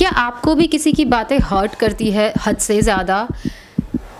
क्या आपको भी किसी की बातें हर्ट करती है हद से ज़्यादा?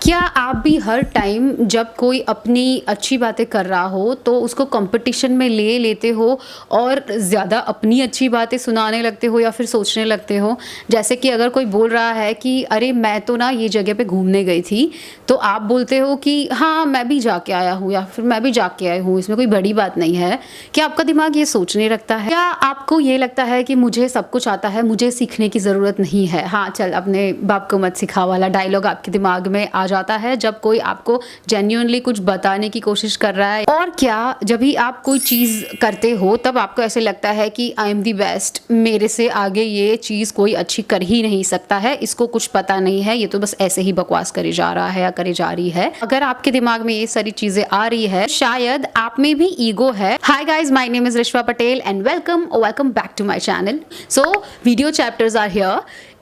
क्या आप भी हर टाइम जब कोई अपनी अच्छी बातें कर रहा हो तो उसको कंपटीशन में ले लेते हो और ज़्यादा अपनी अच्छी बातें सुनाने लगते हो या फिर सोचने लगते हो? जैसे कि अगर कोई बोल रहा है कि अरे मैं तो ना ये जगह पे घूमने गई थी, तो आप बोलते हो कि हाँ मैं भी जाके आया हूँ या फिर मैं भी जाके आई हूँ, इसमें कोई बड़ी बात नहीं है। क्या आपका दिमाग ये सोचने लगता है? क्या आपको ये लगता है कि मुझे सब कुछ आता है, मुझे सीखने की ज़रूरत नहीं है, हाँ चल अपने बाप को मत सिखा वाला डायलॉग आपके दिमाग में आ जाता है जब कोई आपको जेन्युइनली कुछ बताने की कोशिश कर रहा है? और क्या जब भी आप कोई चीज़ करते हो तब आपको ऐसे लगता है कि आई एम दी बेस्ट, मेरे से आगे ये चीज़ कोई अच्छी कर ही नहीं सकता है, इसको कुछ पता नहीं है, ये तो बस ऐसे ही बकवास करे जा रहा है या करे जा रही है? अगर आपके दिमाग में ये सारी चीजें आ रही है, शायद आप में भी ईगो है। Hi guys, my name is Rishwa Patel and welcome back to my channel. So video chapters are here.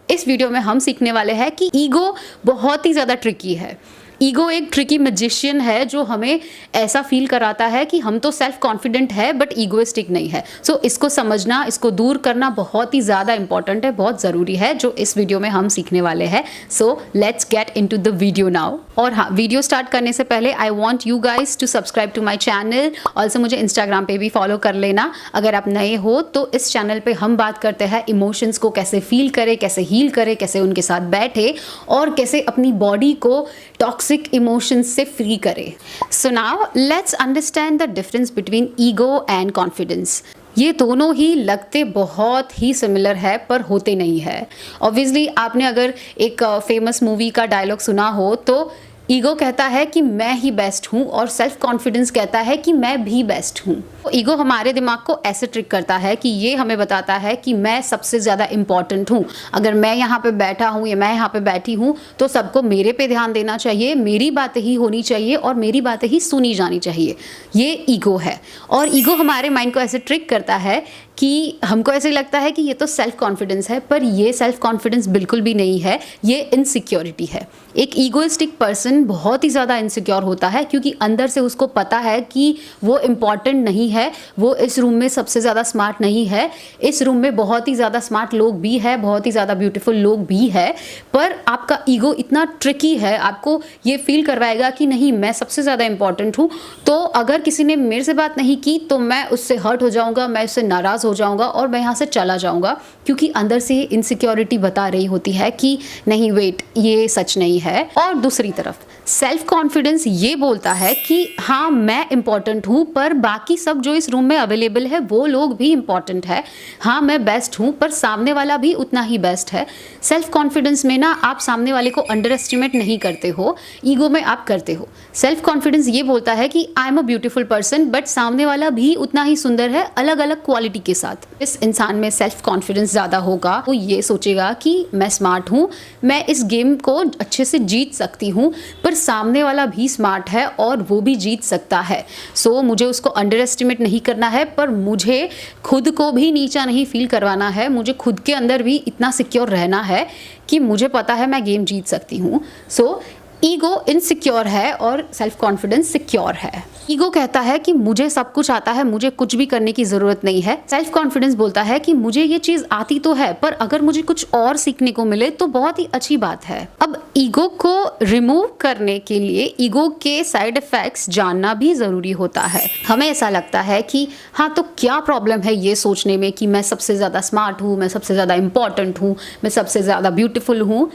इस वीडियो में हम सीखने वाले हैं कि ईगो बहुत ही ज़्यादा ट्रिकी है। ईगो एक ट्रिकी मैजिशियन है जो हमें ऐसा फील कराता है कि हम तो सेल्फ कॉन्फिडेंट है बट ईगोइस्टिक नहीं है। सो इसको समझना, इसको दूर करना बहुत ही ज़्यादा इंपॉर्टेंट है, बहुत ज़रूरी है, जो इस वीडियो में हम सीखने वाले हैं। So let's get into the video now. और हाँ, वीडियो स्टार्ट करने से पहले I want you guys to subscribe to my channel. Also मुझे इंस्टाग्राम पे भी फॉलो कर लेना अगर आप नए हो। तो इस चैनल पे हम बात करते हैं इमोशंस को कैसे फील करें, कैसे हील करें, कैसे उनके साथ बैठे और कैसे अपनी बॉडी को टॉक्सिक इमोशंस से फ्री करें। So now let's understand the difference between ego and confidence. ये दोनों ही लगते बहुत ही सिमिलर है पर होते नहीं है। ऑब्वियसली आपने अगर एक फेमस मूवी का डायलॉग सुना हो तो ईगो कहता है कि मैं ही बेस्ट हूँ और सेल्फ कॉन्फिडेंस कहता है कि मैं भी बेस्ट हूँ। तो ईगो हमारे दिमाग को ऐसे ट्रिक करता है कि ये हमें बताता है कि मैं सबसे ज़्यादा इम्पॉर्टेंट हूँ। अगर मैं यहाँ पे बैठा हूँ या मैं यहाँ पे बैठी हूँ तो सबको मेरे पे ध्यान देना चाहिए, मेरी बातें ही होनी चाहिए और मेरी बातें ही सुनी जानी चाहिए। ये ईगो है। और ईगो हमारे माइंड को ऐसे ट्रिक करता है कि हमको ऐसे लगता है कि ये तो सेल्फ कॉन्फिडेंस है, पर ये सेल्फ कॉन्फिडेंस बिल्कुल भी नहीं है, ये इनसिक्योरिटी है। एक ईगोइस्टिक पर्सन बहुत ही ज़्यादा इनसिक्योर होता है क्योंकि अंदर से उसको पता है कि वो इम्पॉर्टेंट नहीं है, वो इस रूम में सबसे ज़्यादा स्मार्ट नहीं है। इस रूम में बहुत ही ज़्यादा स्मार्ट लोग भी है, बहुत ही ज़्यादा ब्यूटीफुल लोग भी है, पर आपका ईगो इतना ट्रिकी है, आपको ये फील करवाएगा कि नहीं मैं सबसे ज़्यादा इंपॉर्टेंट हूँ, तो अगर किसी ने मेरे से बात नहीं की तो मैं उससे हर्ट हो जाऊँगा, मैं उससे नाराज़ हो जाऊँगा और मैं यहाँ से चला जाऊँगा, क्योंकि अंदर से इनसिक्योरिटी बता रही होती है कि नहीं वेट, ये सच नहीं है। और दूसरी तरफ सेल्फ कॉन्फिडेंस ये बोलता है कि हाँ मैं इंपॉर्टेंट हूँ पर बाकी सब जो इस रूम में अवेलेबल है वो लोग भी इंपॉर्टेंट है। हाँ मैं बेस्ट हूँ पर सामने वाला भी उतना ही बेस्ट है। सेल्फ कॉन्फिडेंस में ना आप सामने वाले को अंडर एस्टिमेट नहीं करते हो, ईगो में आप करते हो। सेल्फ कॉन्फिडेंस ये बोलता है कि I am a beautiful person but सामने वाला भी उतना ही सुंदर है, अलग अलग क्वालिटी के साथ। इस इंसान में सेल्फ कॉन्फिडेंस ज़्यादा होगा, वो ये सोचेगा कि मैं स्मार्ट हूँ, मैं इस गेम को अच्छे से जीत सकती हूँ, पर सामने वाला भी स्मार्ट है और वो भी जीत सकता है। सो मुझे उसको अंडर एस्टिमेट नहीं करना है, पर मुझे खुद को भी नीचा नहीं फील करवाना है, मुझे खुद के अंदर भी इतना सिक्योर रहना है कि मुझे पता है मैं गेम जीत सकती हूँ। सो ईगो इनसिक्योर है और सेल्फ कॉन्फिडेंस सिक्योर है। ईगो कहता है कि मुझे सब कुछ आता है, मुझे कुछ भी करने की जरूरत नहीं है। सेल्फ कॉन्फिडेंस बोलता है कि मुझे ये चीज आती तो है पर अगर मुझे कुछ और सीखने को मिले तो बहुत ही अच्छी बात है। अब ईगो को रिमूव करने के लिए ईगो के साइड इफेक्ट्स जानना भी जरूरी होता है। हमें ऐसा लगता है कि हाँ तो क्या प्रॉब्लम है ये सोचने में कि मैं सबसे ज्यादा स्मार्ट हूँ, मैं सबसे ज्यादा इंपॉर्टेंट हूँ, मैं सबसे ज्यादा ब्यूटीफुल हूँ।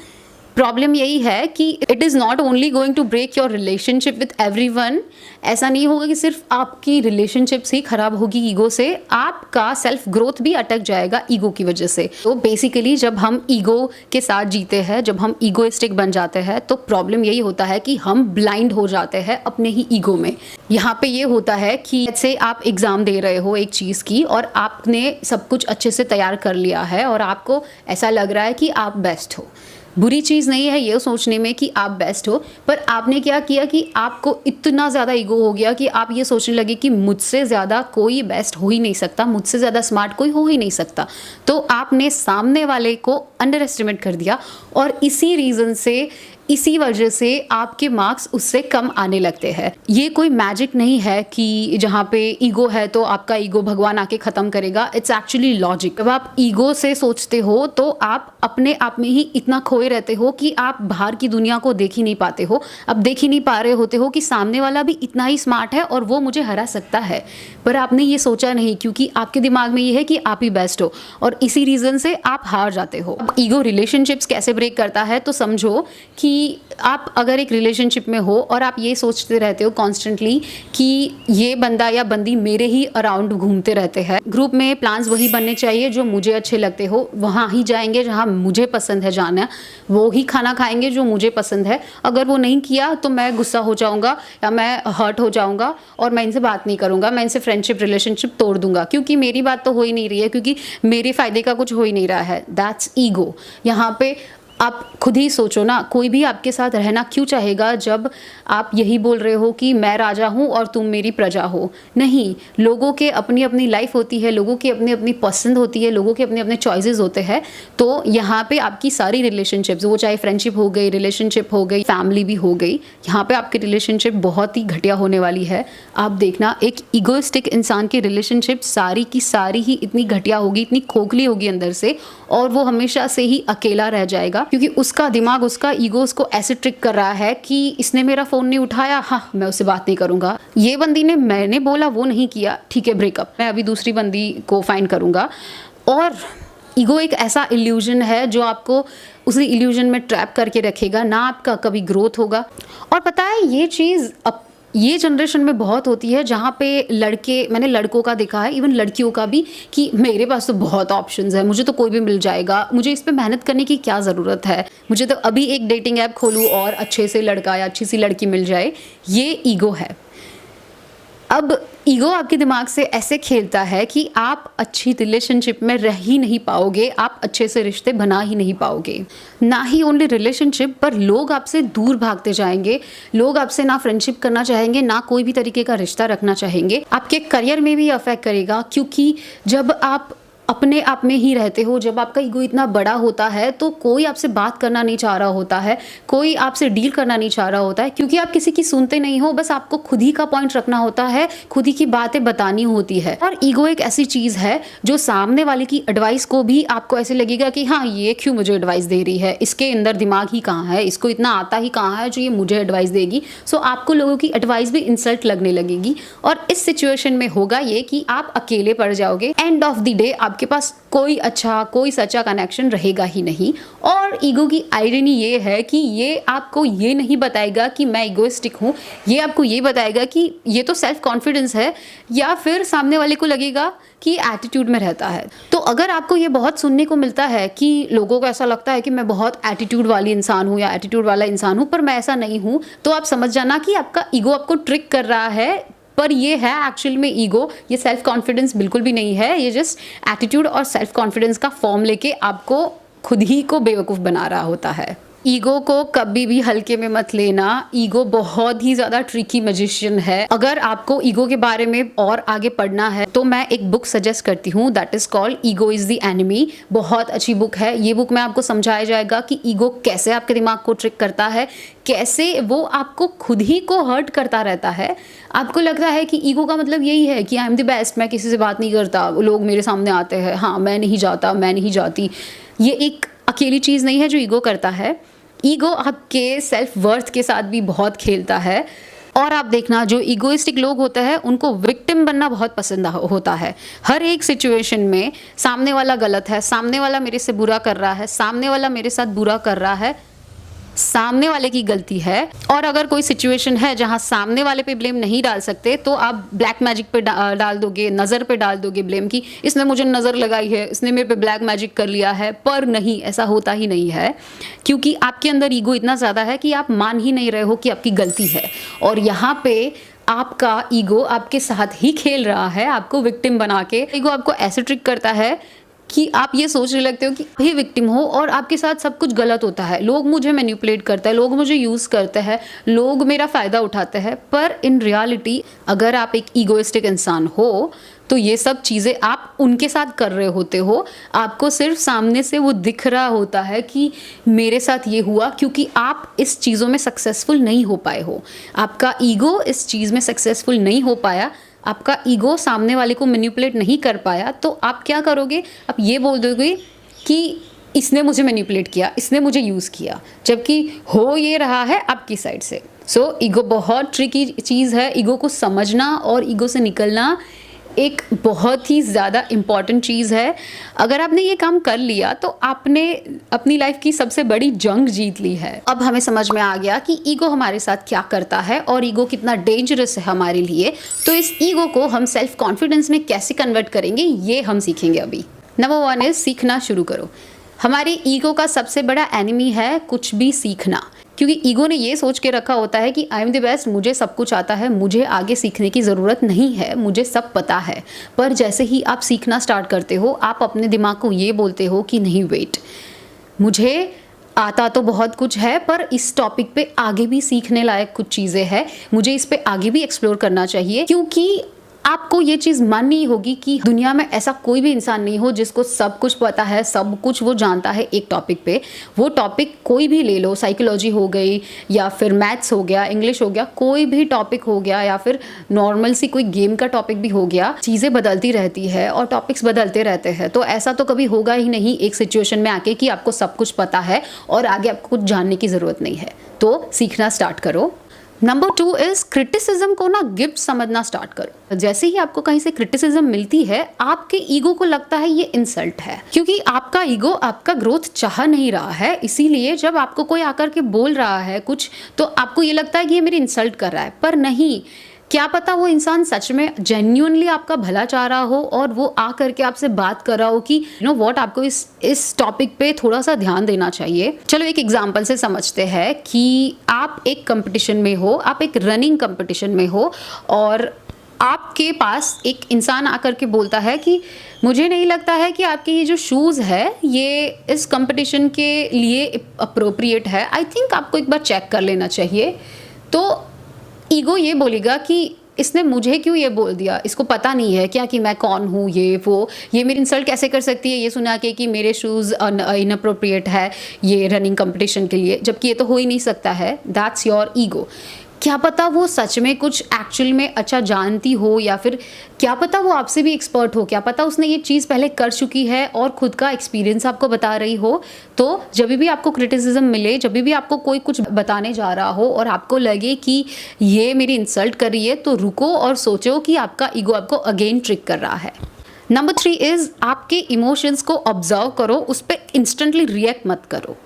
प्रॉब्लम यही है कि it is not only going to break your relationship with everyone. ऐसा नहीं होगा कि सिर्फ आपकी रिलेशनशिप्स ही खराब होगी ईगो से, आपका सेल्फ ग्रोथ भी अटक जाएगा ईगो की वजह से। तो बेसिकली जब हम ईगो के साथ जीते हैं, जब हम ईगोइस्टिक बन जाते हैं तो प्रॉब्लम यही होता है कि हम ब्लाइंड हो जाते हैं अपने ही ईगो में। यहाँ पे ये होता है कि जैसे आप एग्ज़ाम दे रहे हो एक चीज़ की और आपने सब कुछ अच्छे से तैयार कर लिया है और आपको ऐसा लग रहा है कि आप बेस्ट हो। बुरी चीज़ नहीं है ये सोचने में कि आप बेस्ट हो, पर आपने क्या किया कि आपको इतना ज़्यादा ईगो हो गया कि आप ये सोचने लगे कि मुझसे ज़्यादा कोई बेस्ट हो ही नहीं सकता, मुझसे ज़्यादा स्मार्ट कोई हो ही नहीं सकता। तो आपने सामने वाले को अंडर एस्टिमेट कर दिया और इसी रीज़न से इसी वजह से आपके मार्क्स उससे कम आने लगते हैं। ये कोई मैजिक नहीं है कि जहाँ पे ईगो है तो आपका ईगो भगवान आके ख़त्म करेगा। It's actually logic. जब आप ईगो से सोचते हो तो आप अपने आप में ही इतना खोए रहते हो कि आप बाहर की दुनिया को देख ही नहीं पाते हो। अब देख ही नहीं पा रहे होते हो कि सामने वाला भी इतना ही स्मार्ट है और वो मुझे हरा सकता है, पर आपने ये सोचा नहीं क्योंकि आपके दिमाग में ये है कि आप ही बेस्ट हो और इसी रीज़न से आप हार जाते हो। अब ईगो रिलेशनशिप्स कैसे ब्रेक करता है तो समझो कि आप अगर एक रिलेशनशिप में हो और आप ये सोचते रहते हो कॉन्स्टेंटली कि ये बंदा या बंदी मेरे ही अराउंड घूमते रहते हैं। ग्रुप में प्लान्स वही बनने चाहिए जो मुझे अच्छे लगते हो, वहाँ ही जाएंगे जहाँ मुझे पसंद है जाना, वो ही खाना खाएंगे जो मुझे पसंद है। अगर वो नहीं किया तो मैं गुस्सा हो जाऊँगा या मैं हर्ट हो जाऊँगा और मैं इनसे बात नहीं करूँगा, मैं इनसे फ्रेंडशिप रिलेशनशिप तोड़ दूँगा क्योंकि मेरी बात तो हो ही नहीं रही है, क्योंकि मेरे फ़ायदे का कुछ हो ही नहीं रहा है। That's ego. यहाँ पे आप खुद ही सोचो ना, कोई भी आपके साथ रहना क्यों चाहेगा जब आप यही बोल रहे हो कि मैं राजा हूँ और तुम मेरी प्रजा हो। नहीं, लोगों के अपनी अपनी लाइफ होती है, लोगों की अपनी अपनी पसंद होती है, लोगों के अपने अपने चॉइसेस होते हैं। तो यहाँ पे आपकी सारी रिलेशनशिप्स, वो चाहे फ्रेंडशिप हो गई, रिलेशनशिप हो गई, फैमिली भी हो गई, यहाँ पे आपकी रिलेशनशिप बहुत ही घटिया होने वाली है। आप देखना, एक ईगोइस्टिक इंसान की रिलेशनशिप सारी की सारी ही इतनी घटिया होगी, इतनी खोखली होगी अंदर से, और वो हमेशा से ही अकेला रह जाएगा क्योंकि उसका दिमाग, उसका ईगो उसको ऐसे ट्रिक कर रहा है कि इसने मेरा फ़ोन नहीं उठाया, हाँ मैं उससे बात नहीं करूँगा, ये बंदी ने मैंने बोला वो नहीं किया, ठीक है ब्रेकअप, मैं अभी दूसरी बंदी को फाइंड करूँगा। और ईगो एक ऐसा इल्यूजन है जो आपको उसी इल्यूजन में ट्रैप करके रखेगा, ना आपका कभी ग्रोथ होगा। और पता है ये चीज़ अब ये जनरेशन में बहुत होती है जहाँ पे लड़के, मैंने लड़कों का देखा है, इवन लड़कियों का भी, कि मेरे पास तो बहुत ऑप्शंस है, मुझे तो कोई भी मिल जाएगा, मुझे इस पे मेहनत करने की क्या ज़रूरत है, मुझे तो अभी एक डेटिंग ऐप खोलूँ और अच्छे से लड़का या अच्छी सी लड़की मिल जाए। ये ईगो है। अब ईगो आपके दिमाग से ऐसे खेलता है कि आप अच्छी रिलेशनशिप में रह ही नहीं पाओगे, आप अच्छे से रिश्ते बना ही नहीं पाओगे। ना ही ओनली रिलेशनशिप पर लोग आपसे दूर भागते जाएंगे, लोग आपसे ना फ्रेंडशिप करना चाहेंगे, ना कोई भी तरीके का रिश्ता रखना चाहेंगे। आपके करियर में भी अफेक्ट करेगा क्योंकि जब आप अपने आप में ही रहते हो, जब आपका ईगो इतना बड़ा होता है तो कोई आपसे बात करना नहीं चाह रहा होता है, कोई आपसे डील करना नहीं चाह रहा होता है क्योंकि आप किसी की सुनते नहीं हो, बस आपको खुद ही का पॉइंट रखना होता है, खुद ही की बातें बतानी होती है। और ईगो एक ऐसी चीज़ है जो सामने वाले की एडवाइस को भी आपको ऐसे लगेगा कि हाँ ये क्यों मुझे एडवाइस दे रही है, इसके अंदर दिमाग ही कहाँ है, इसको इतना आता ही कहाँ है जो ये मुझे एडवाइस देगी। सो आपको लोगों की एडवाइस भी इंसल्ट लगने लगेगी और इस सिचुएशन में होगा ये कि आप अकेले पड़ जाओगे। एंड ऑफ द डे आपके पास कोई अच्छा, कोई सच्चा कनेक्शन रहेगा ही नहीं। और ईगो की आयरनी ये है कि ये आपको ये नहीं बताएगा कि मैं ईगोइस्टिक हूँ, ये आपको ये बताएगा कि ये तो सेल्फ कॉन्फिडेंस है, या फिर सामने वाले को लगेगा कि एटीट्यूड में रहता है। तो अगर आपको ये बहुत सुनने को मिलता है कि लोगों को ऐसा लगता है कि मैं बहुत एटीट्यूड वाली इंसान हूँ या एटीट्यूड वाला इंसान हूँ, पर मैं ऐसा नहीं हूँ, तो आप समझ जाना कि आपका ईगो आपको ट्रिक कर रहा है। पर ये है एक्चुअल में ईगो, ये सेल्फ कॉन्फिडेंस बिल्कुल भी नहीं है, ये जस्ट एटीट्यूड और सेल्फ कॉन्फिडेंस का फॉर्म लेके आपको खुद ही को बेवकूफ़ बना रहा होता है। ईगो को कभी भी हल्के में मत लेना। ईगो बहुत ही ज़्यादा ट्रिकी मैजिशियन है। अगर आपको ईगो के बारे में और आगे पढ़ना है तो मैं एक बुक सजेस्ट करती हूँ, that is called ego is the enemy. बहुत अच्छी बुक है ये बुक में आपको समझाया जाएगा कि ईगो कैसे आपके दिमाग को ट्रिक करता है, कैसे वो आपको खुद ही को हर्ट करता रहता है। आपको लगता है कि ईगो का मतलब यही है कि आई एम द बेस्ट, मैं किसी से बात नहीं करता, लोग मेरे सामने आते हैं, हाँ मैं नहीं जाता, मैं नहीं जाती। ये एक अकेली चीज़ नहीं है जो ईगो करता है। ईगो आपके सेल्फ वर्थ के साथ भी बहुत खेलता है। और आप देखना, जो ईगोइस्टिक लोग होते हैं उनको विक्टिम बनना बहुत पसंद होता है। हर एक सिचुएशन में सामने वाला गलत है, सामने वाला मेरे से बुरा कर रहा है, सामने वाला मेरे साथ बुरा कर रहा है, सामने वाले की गलती है। और अगर कोई सिचुएशन है जहां सामने वाले पे ब्लेम नहीं डाल सकते तो आप ब्लैक मैजिक पे डाल दोगे, नज़र पे डाल दोगे ब्लेम की, इसने मुझे नज़र लगाई है, इसने मेरे पे ब्लैक मैजिक कर लिया है। पर नहीं, ऐसा होता ही नहीं है, क्योंकि आपके अंदर ईगो इतना ज़्यादा है कि आप मान ही नहीं रहे हो कि आपकी गलती है। और यहाँ पे आपका ईगो आपके साथ ही खेल रहा है, आपको विक्टिम बना के। ईगो आपको ऐसे ट्रिक करता है कि आप ये सोचने लगते हो कि ही विक्टिम हो और आपके साथ सब कुछ गलत होता है, लोग मुझे मैनिपुलेट करते हैं, लोग मुझे यूज़ करते हैं, लोग मेरा फ़ायदा उठाते हैं। पर इन रियलिटी अगर आप एक ईगोइस्टिक इंसान हो तो ये सब चीज़ें आप उनके साथ कर रहे होते हो। आपको सिर्फ सामने से वो दिख रहा होता है कि मेरे साथ ये हुआ, क्योंकि आप इस चीज़ों में सक्सेसफुल नहीं हो पाए हो। आपका ईगो इस चीज़ में सक्सेसफुल नहीं हो पाया, आपका ईगो सामने वाले को मैनिपुलेट नहीं कर पाया, तो आप क्या करोगे? आप ये बोल दोगे कि इसने मुझे मैनिपुलेट किया, इसने मुझे यूज़ किया, जबकि हो ये रहा है आपकी साइड से। सो ईगो बहुत ट्रिकी चीज़ है। ईगो को समझना और ईगो से निकलना एक बहुत ही ज़्यादा इम्पॉर्टेंट चीज़ है। अगर आपने ये काम कर लिया तो आपने अपनी लाइफ की सबसे बड़ी जंग जीत ली है। अब हमें समझ में आ गया कि ईगो हमारे साथ क्या करता है और ईगो कितना डेंजरस है हमारे लिए। तो इस ईगो को हम सेल्फ कॉन्फिडेंस में कैसे कन्वर्ट करेंगे, ये हम सीखेंगे अभी। नंबर 1 इज सीखना शुरू करो। हमारे ईगो का सबसे बड़ा एनिमी है कुछ भी सीखना, क्योंकि ईगो ने ये सोच के रखा होता है कि आई एम द बेस्ट, मुझे सब कुछ आता है, मुझे आगे सीखने की ज़रूरत नहीं है, मुझे सब पता है। पर जैसे ही आप सीखना स्टार्ट करते हो, आप अपने दिमाग को ये बोलते हो कि नहीं वेट, मुझे आता तो बहुत कुछ है, पर इस टॉपिक पे आगे भी सीखने लायक कुछ चीज़ें हैं, मुझे इस पे आगे भी एक्सप्लोर करना चाहिए। क्योंकि आपको ये चीज़ माननी होगी कि दुनिया में ऐसा कोई भी इंसान नहीं हो जिसको सब कुछ पता है, सब कुछ वो जानता है एक टॉपिक पे। वो टॉपिक कोई भी ले लो, साइकोलॉजी हो गई या फिर मैथ्स हो गया, इंग्लिश हो गया, कोई भी टॉपिक हो गया, या फिर नॉर्मल सी कोई गेम का टॉपिक भी हो गया। चीज़ें बदलती रहती है और टॉपिक्स बदलते रहते हैं, तो ऐसा तो कभी होगा ही नहीं एक सिचुएशन में आके कि आपको सब कुछ पता है और आगे आपको कुछ जानने की ज़रूरत नहीं है। तो सीखना स्टार्ट करो। नंबर 2 इज क्रिटिसिज्म को ना गिफ्ट समझना स्टार्ट करो। जैसे ही आपको कहीं से क्रिटिसिज्म मिलती है, आपके ईगो को लगता है ये इंसल्ट है, क्योंकि आपका ईगो आपका ग्रोथ चाह नहीं रहा है। इसीलिए जब आपको कोई आकर के बोल रहा है कुछ, तो आपको ये लगता है कि ये मेरी इंसल्ट कर रहा है। पर नहीं, क्या पता वो इंसान सच में जेन्युइनली आपका भला चाह रहा हो और वो आ करके आपसे बात कर रहा हो कि यू नो व्हाट, आपको इस टॉपिक पे थोड़ा सा ध्यान देना चाहिए। चलो एक एग्जांपल से समझते हैं कि आप एक कंपटीशन में हो, आप एक रनिंग कंपटीशन में हो और आपके पास एक इंसान आकर के बोलता है कि मुझे नहीं लगता है कि आपके ये जो शूज़ है ये इस कंपटीशन के लिए अप्रोप्रिएट है, आई थिंक आपको एक बार चेक कर लेना चाहिए। तो ईगो ये बोलेगा कि इसने मुझे क्यों ये बोल दिया, इसको पता नहीं है क्या कि मैं कौन हूँ, ये वो, ये मेरी इंसल्ट कैसे कर सकती है ये सुना के कि मेरे शूज़ इनअप्रोप्रिएट है ये रनिंग कंपटीशन के लिए, जबकि ये तो हो ही नहीं सकता है। That's your ego. क्या पता वो सच में कुछ एक्चुअल में अच्छा जानती हो, या फिर क्या पता वो आपसे भी एक्सपर्ट हो, क्या पता उसने ये चीज़ पहले कर चुकी है और खुद का एक्सपीरियंस आपको बता रही हो। तो जब भी आपको क्रिटिसिज्म मिले, जब भी आपको कोई कुछ बताने जा रहा हो और आपको लगे कि ये मेरी इंसल्ट कर रही है, तो रुको और सोचो कि आपका ईगो आपको अगेन ट्रिक कर रहा है। नंबर 3 इज़ आपके इमोशंस को ऑब्जर्व करो, उस पर इंस्टेंटली रिएक्ट मत करो।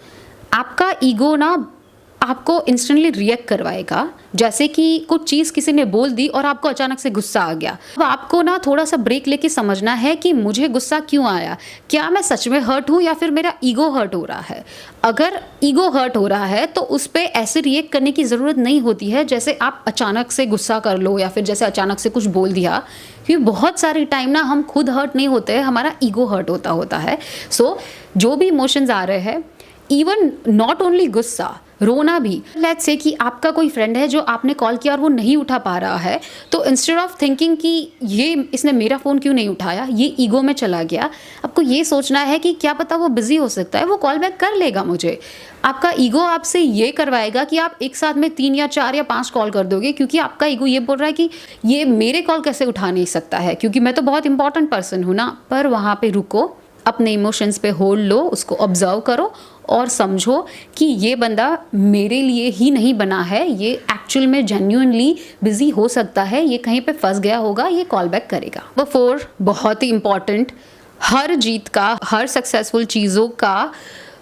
आपका ईगो ना आपको इंस्टेंटली रिएक्ट करवाएगा। जैसे कि कुछ चीज़ किसी ने बोल दी और आपको अचानक से गुस्सा आ गया, अब आपको ना थोड़ा सा ब्रेक लेके समझना है कि मुझे गुस्सा क्यों आया, क्या मैं सच में हर्ट हूँ या फिर मेरा ईगो हर्ट हो रहा है। अगर ईगो हर्ट हो रहा है तो उस पर ऐसे रिएक्ट करने की ज़रूरत नहीं होती है जैसे आप अचानक से गुस्सा कर लो या फिर जैसे अचानक से कुछ बोल दिया, क्योंकि बहुत सारी टाइम ना हम खुद हर्ट नहीं होते हैं, हमारा ईगो हर्ट होता है। सो जो भी इमोशंस आ रहे हैं, इवन नॉट ओनली गुस्सा, रोना भी। लेट्स से कि आपका कोई फ्रेंड है जो आपने कॉल किया और वो नहीं उठा पा रहा है, तो इंस्टेड ऑफ थिंकिंग कि ये इसने मेरा फ़ोन क्यों नहीं उठाया, ये ईगो में चला गया, आपको ये सोचना है कि क्या पता वो बिजी हो सकता है, वो कॉल बैक कर लेगा मुझे। आपका ईगो आपसे ये करवाएगा कि आप एक साथ में 3 या 4 या 5 कॉल कर दोगे, क्योंकि आपका ईगो ये बोल रहा है कि ये मेरे कॉल कैसे उठा नहीं सकता है, क्योंकि मैं तो बहुत इंपॉर्टेंट पर्सन हूँ ना। पर वहाँ पे रुको, अपने इमोशंस पे होल्ड लो, उसको ऑब्जर्व करो और समझो कि ये बंदा मेरे लिए ही नहीं बना है, ये एक्चुअल में जेन्युइनली बिजी हो सकता है, ये कहीं पे फंस गया होगा, ये कॉल बैक करेगा। नंबर 4 बहुत ही इंपॉर्टेंट, हर जीत का, हर सक्सेसफुल चीज़ों का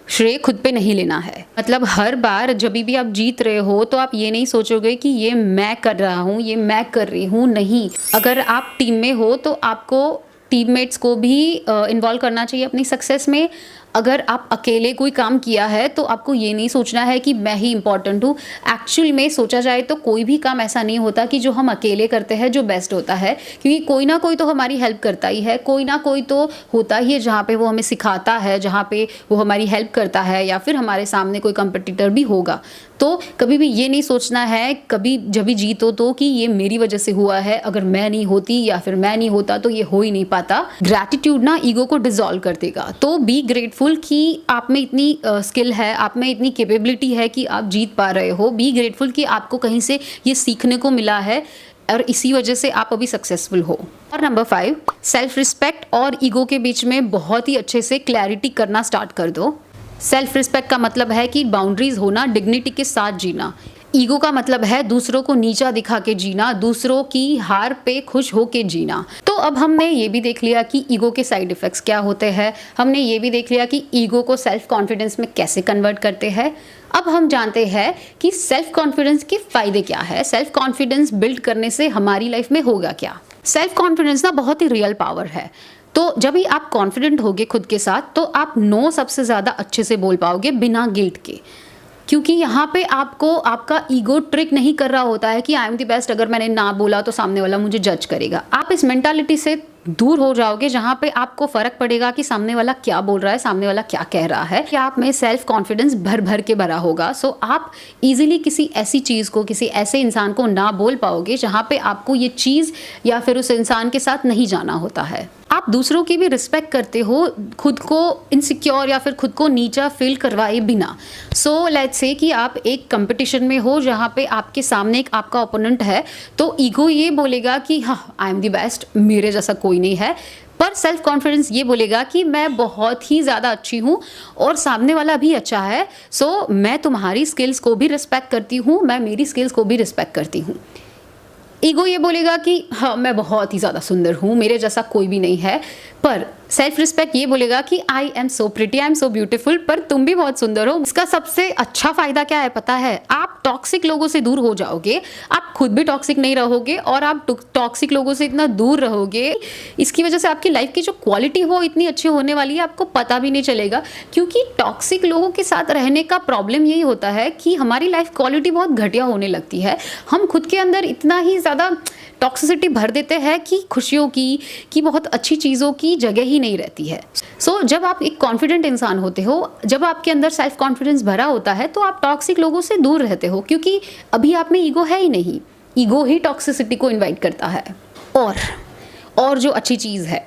श्रेय खुद पे नहीं लेना है। मतलब हर बार जब भी आप जीत रहे हो तो आप ये नहीं सोचोगे कि ये मैं कर रहा हूँ, ये मैं कर रही हूँ, नहीं। अगर आप टीम में हो तो आपको टीममेट्स को भी इन्वॉल्व करना चाहिए अपनी सक्सेस में। अगर आप अकेले कोई काम किया है तो आपको ये नहीं सोचना है कि मैं ही इंपॉर्टेंट हूँ। एक्चुअल में सोचा जाए तो कोई भी काम ऐसा नहीं होता कि जो हम अकेले करते हैं जो बेस्ट होता है, क्योंकि कोई ना कोई तो हमारी हेल्प करता ही है, कोई ना कोई तो होता ही है जहाँ पे वो हमें सिखाता है, जहाँ पे वो हमारी हेल्प करता है, या फिर हमारे सामने कोई कंपटीटर भी होगा। तो कभी भी ये नहीं सोचना है कभी जब भी जीतो तो कि ये मेरी वजह से हुआ है, अगर मैं नहीं होती या फिर मैं नहीं होता तो ये हो ही नहीं पाता। ग्रैटिट्यूड ना ईगो को डिसॉल्व कर देगा। तो बी ग्रेटफुल कि आप में इतनी स्किल है, आप में इतनी कैपेबिलिटी है कि आप जीत पा रहे हो। बी ग्रेटफुल कि आपको कहीं से ये सीखने को मिला है और इसी वजह से आप अभी सक्सेसफुल हो। और नंबर 5, सेल्फ रिस्पेक्ट और ईगो के बीच में बहुत ही अच्छे से क्लैरिटी करना स्टार्ट कर दो। सेल्फ रिस्पेक्ट का मतलब है कि बाउंड्रीज होना, डिग्निटी के साथ जीना। ईगो का मतलब है दूसरों को नीचा दिखा के जीना, दूसरों की हार पे खुश होके जीना। तो अब हमने ये भी देख लिया कि ईगो के साइड इफ़ेक्ट्स क्या होते हैं, हमने ये भी देख लिया कि ईगो को सेल्फ कॉन्फिडेंस में कैसे कन्वर्ट करते हैं। अब हम जानते हैं कि सेल्फ कॉन्फिडेंस के फ़ायदे क्या है, सेल्फ कॉन्फिडेंस बिल्ड करने से हमारी लाइफ में होगा क्या। सेल्फ कॉन्फिडेंस ना बहुत ही रियल पावर है। तो जब भी आप कॉन्फिडेंट होगे खुद के साथ तो आप नो सबसे ज़्यादा अच्छे से बोल पाओगे बिना गिल्ट के, क्योंकि यहाँ पे आपको आपका ईगो ट्रिक नहीं कर रहा होता है कि आई एम द बेस्ट, अगर मैंने ना बोला तो सामने वाला मुझे जज करेगा। आप इस मेंटालिटी से दूर हो जाओगे जहाँ पे आपको फर्क पड़ेगा कि सामने वाला क्या बोल रहा है, सामने वाला क्या कह रहा है, कि आप में सेल्फ कॉन्फिडेंस भर भर के भरा होगा। सो आप इजीली किसी ऐसी चीज़ को, किसी ऐसे इंसान को ना बोल पाओगे जहाँ पे आपको ये चीज़ या फिर उस इंसान के साथ नहीं जाना होता है। आप दूसरों की भी रिस्पेक्ट करते हो, खुद को इनसिक्योर या फिर खुद को नीचा फील करवाए बिना। सो लेट्स से कि आप एक कंपटीशन में हो जहाँ पे आपके सामने एक आपका ओपोनेंट है, तो ईगो ये बोलेगा कि हाँ आई एम द बेस्ट, मेरे जैसा कोई नहीं है। पर सेल्फ कॉन्फिडेंस ये बोलेगा कि मैं बहुत ही ज़्यादा अच्छी हूँ और सामने वाला भी अच्छा है, सो मैं तुम्हारी स्किल्स को भी रिस्पेक्ट करती हूँ, मैं मेरी स्किल्स को भी रिस्पेक्ट करती हूँ। ईगो ये बोलेगा कि हाँ मैं बहुत ही ज़्यादा सुंदर हूँ, मेरे जैसा कोई भी नहीं है। पर सेल्फ रिस्पेक्ट ये बोलेगा कि I am so pretty, I am so beautiful, पर तुम भी बहुत सुंदर हो। इसका सबसे अच्छा फायदा क्या है पता है, आप टॉक्सिक लोगों से दूर हो जाओगे, आप खुद भी टॉक्सिक नहीं रहोगे और आप टॉक्सिक लोगों से इतना दूर रहोगे, इसकी वजह से आपकी लाइफ की जो क्वालिटी हो इतनी अच्छी होने वाली है, आपको पता भी नहीं चलेगा। क्योंकि टॉक्सिक लोगों के साथ रहने का प्रॉब्लम यही होता है कि हमारी लाइफ क्वालिटी बहुत घटिया होने लगती है। हम खुद के अंदर इतना ही ज़्यादा टॉक्सिसिटी भर देते हैं कि खुशियों की बहुत अच्छी चीज़ों की जगह ही नहीं रहती है। सो जब आप एक कॉन्फिडेंट इंसान होते हो, जब आपके अंदर सेल्फ कॉन्फिडेंस भरा होता है, तो आप टॉक्सिक लोगों से दूर रहते हो, क्योंकि अभी आप में ईगो है ही नहीं। ईगो ही टॉक्सिसिटी को इन्वाइट करता है। और जो अच्छी चीज़ है,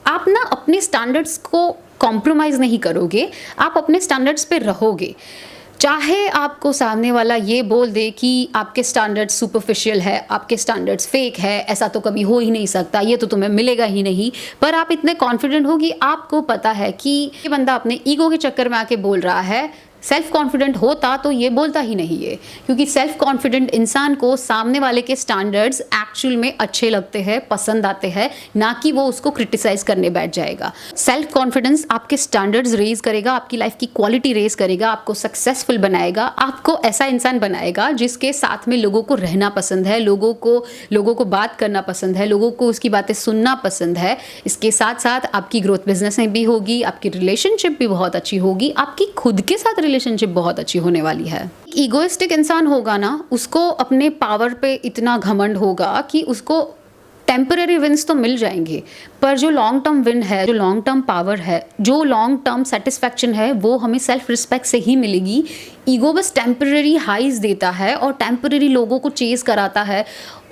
आप ना अपने स्टैंडर्ड्स को कॉम्प्रोमाइज़ नहीं करोगे, आप अपने स्टैंडर्ड्स पे रहोगे। चाहे आपको सामने वाला ये बोल दे कि आपके स्टैंडर्ड्स सुपरफिशियल है, आपके स्टैंडर्ड्स फेक है, ऐसा तो कभी हो ही नहीं सकता, ये तो तुम्हें मिलेगा ही नहीं, पर आप इतने कॉन्फिडेंट हो कि आपको पता है कि ये बंदा अपने ईगो के चक्कर में आके बोल रहा है। सेल्फ कॉन्फिडेंट होता तो ये बोलता ही नहीं है, क्योंकि सेल्फ कॉन्फिडेंट इंसान को सामने वाले के स्टैंडर्ड्स एक्चुअल में अच्छे लगते हैं, पसंद आते हैं, ना कि वो उसको क्रिटिसाइज करने बैठ जाएगा। सेल्फ कॉन्फिडेंस आपके स्टैंडर्ड्स रेज करेगा, आपकी लाइफ की क्वालिटी रेज करेगा, आपको सक्सेसफुल बनाएगा, आपको ऐसा इंसान बनाएगा जिसके साथ में लोगों को रहना पसंद है, लोगों को बात करना पसंद है, लोगों को उसकी बातें सुनना पसंद है। इसके साथ साथ आपकी ग्रोथ बिजनेस में भी होगी, आपकी रिलेशनशिप भी बहुत अच्छी होगी, आपकी खुद के साथ रिलेशनशिप बहुत अच्छी होने वाली है। ईगोइस्टिक इंसान होगा ना, उसको अपने पावर पे इतना घमंड होगा कि उसको टेम्पररी विन्स तो मिल जाएंगे, पर जो लॉन्ग टर्म विन है, जो लॉन्ग टर्म पावर है, जो लॉन्ग टर्म सेटिस्फैक्शन है, वो हमें सेल्फ रिस्पेक्ट से ही मिलेगी। ईगो बस टेम्पररी हाइज देता है और टेम्पररी लोगों को चेज कराता है।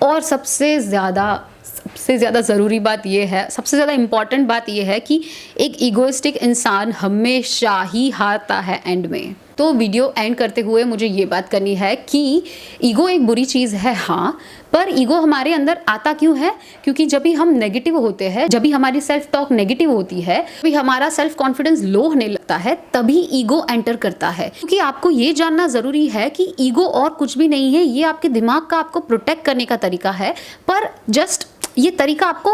और सबसे ज़्यादा ज़रूरी बात यह है, सबसे ज़्यादा इम्पॉर्टेंट बात यह है कि एक ईगोइस्टिक इंसान हमेशा ही हारता है एंड में। तो वीडियो एंड करते हुए मुझे ये बात करनी है कि ईगो एक बुरी चीज़ है हाँ, पर ईगो हमारे अंदर आता क्यों है? क्योंकि जब भी हम नेगेटिव होते हैं, जब भी हमारी सेल्फ टॉक नेगेटिव होती है, तभी हमारा सेल्फ कॉन्फिडेंस लो होने लगता है, तभी ईगो एंटर करता है। क्योंकि आपको ये जानना ज़रूरी है कि ईगो और कुछ भी नहीं है, ये आपके दिमाग का आपको प्रोटेक्ट करने का तरीका है, पर जस्ट ये तरीका आपको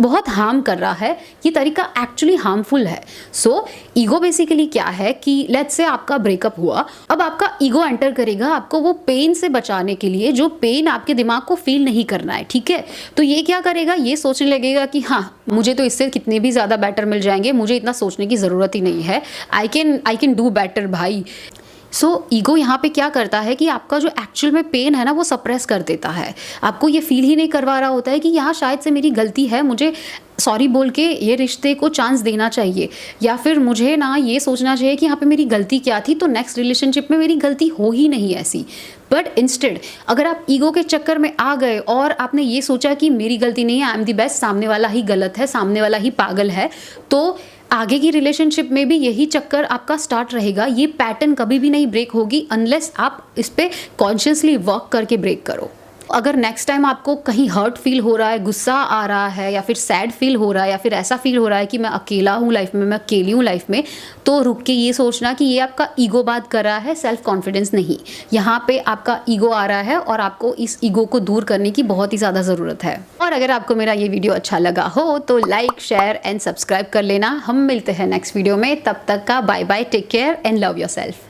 बहुत हार्म कर रहा है, ये तरीका एक्चुअली हार्मफुल है। सो ईगो बेसिकली क्या है कि लेट्स से आपका ब्रेकअप हुआ, अब आपका ईगो एंटर करेगा आपको वो पेन से बचाने के लिए, जो पेन आपके दिमाग को फील नहीं करना है, ठीक है। तो ये क्या करेगा, ये सोचने लगेगा कि हाँ मुझे तो इससे कितने भी ज़्यादा बेटर मिल जाएंगे, मुझे इतना सोचने की ज़रूरत ही नहीं है, आई कैन डू बेटर भाई। सो ईगो यहाँ पे क्या करता है कि आपका जो एक्चुअल में पेन है ना वो सप्रेस कर देता है, आपको ये फील ही नहीं करवा रहा होता है कि यहाँ शायद से मेरी गलती है, मुझे सॉरी बोल के ये रिश्ते को चांस देना चाहिए, या फिर मुझे ना ये सोचना चाहिए कि यहाँ पे मेरी गलती क्या थी, तो नेक्स्ट रिलेशनशिप में मेरी गलती हो ही नहीं ऐसी। बट इंस्टेड अगर आप ईगो के चक्कर में आ गए और आपने ये सोचा कि मेरी गलती नहीं है, आई एम दी बेस्ट, सामने वाला ही गलत है, सामने वाला ही पागल है, तो आगे की रिलेशनशिप में भी यही चक्कर आपका स्टार्ट रहेगा। ये पैटर्न कभी भी नहीं ब्रेक होगी अनलेस आप इस पे कॉन्शियसली वर्क करके ब्रेक करो। अगर नेक्स्ट टाइम आपको कहीं हर्ट फील हो रहा है, गुस्सा आ रहा है, या फिर सैड फील हो रहा है, या फिर ऐसा फील हो रहा है कि मैं अकेला हूँ लाइफ में, मैं अकेली हूँ लाइफ में, तो रुक के ये सोचना कि ये आपका ईगो बात कर रहा है, सेल्फ कॉन्फिडेंस नहीं। यहाँ पे आपका ईगो आ रहा है और आपको इस ईगो को दूर करने की बहुत ही ज़्यादा ज़रूरत है। और अगर आपको मेरा ये वीडियो अच्छा लगा हो तो लाइक, शेयर एंड सब्सक्राइब कर लेना। हम मिलते हैं नेक्स्ट वीडियो में, तब तक का bye bye, take care and love your self.